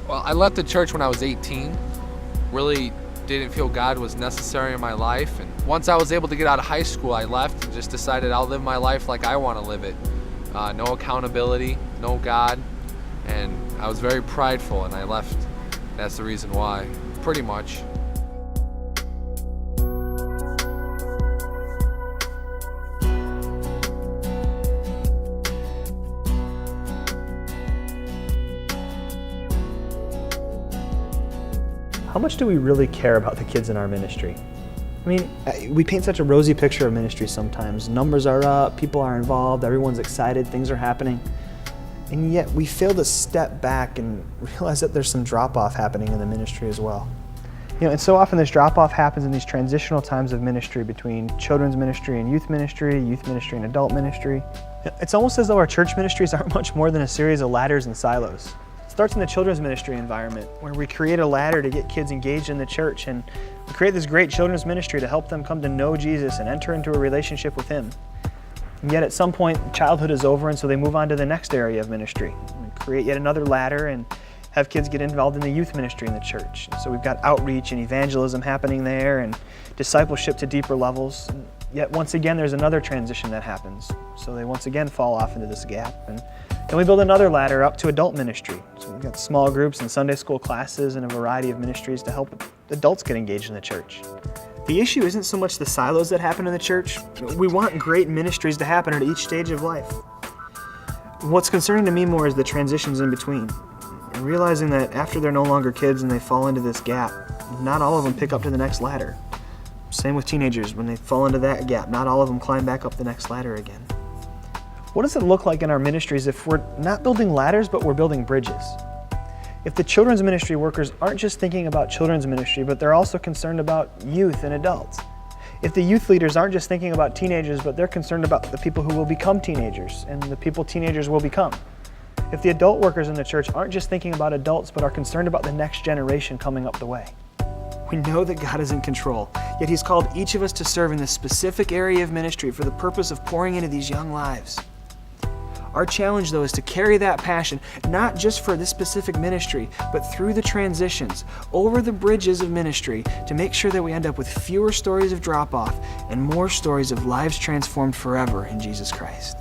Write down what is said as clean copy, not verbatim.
Well, I left the church when I was 18. Really didn't feel God was necessary in my life. And once I was able to get out of high school, I left and just decided I'll live my life like I want to live it. No accountability, no God. And I was very prideful and I left. That's the reason why, pretty much. How much do we really care about the kids in our ministry? I mean, we paint such a rosy picture of ministry sometimes. Numbers are up, people are involved, everyone's excited, things are happening. And yet we fail to step back and realize that there's some drop-off happening in the ministry as well. And so often this drop-off happens in these transitional times of ministry between children's ministry and youth ministry and adult ministry. It's almost as though our church ministries aren't much more than a series of ladders and silos. It starts in the children's ministry environment, where we create a ladder to get kids engaged in the church, and we create this great children's ministry to help them come to know Jesus and enter into a relationship with Him. And yet at some point, childhood is over, and so they move on to the next area of ministry. We create yet another ladder and have kids get involved in the youth ministry in the church. And so we've got outreach and evangelism happening there and discipleship to deeper levels. And yet once again, there's another transition that happens. So they once again fall off into this gap. And then we build another ladder up to adult ministry. So we've got small groups and Sunday school classes and a variety of ministries to help adults get engaged in the church. The issue isn't so much the silos that happen in the church. We want great ministries to happen at each stage of life. What's concerning to me more is the transitions in between. And realizing that after they're no longer kids and they fall into this gap, not all of them pick up to the next ladder. Same with teenagers. When they fall into that gap, not all of them climb back up the next ladder again. What does it look like in our ministries if we're not building ladders, but we're building bridges? If the children's ministry workers aren't just thinking about children's ministry, but they're also concerned about youth and adults. If the youth leaders aren't just thinking about teenagers, but they're concerned about the people who will become teenagers and the people teenagers will become. If the adult workers in the church aren't just thinking about adults, but are concerned about the next generation coming up the way. We know that God is in control, yet He's called each of us to serve in this specific area of ministry for the purpose of pouring into these young lives. Our challenge, though, is to carry that passion, not just for this specific ministry, but through the transitions, over the bridges of ministry, to make sure that we end up with fewer stories of drop-off and more stories of lives transformed forever in Jesus Christ.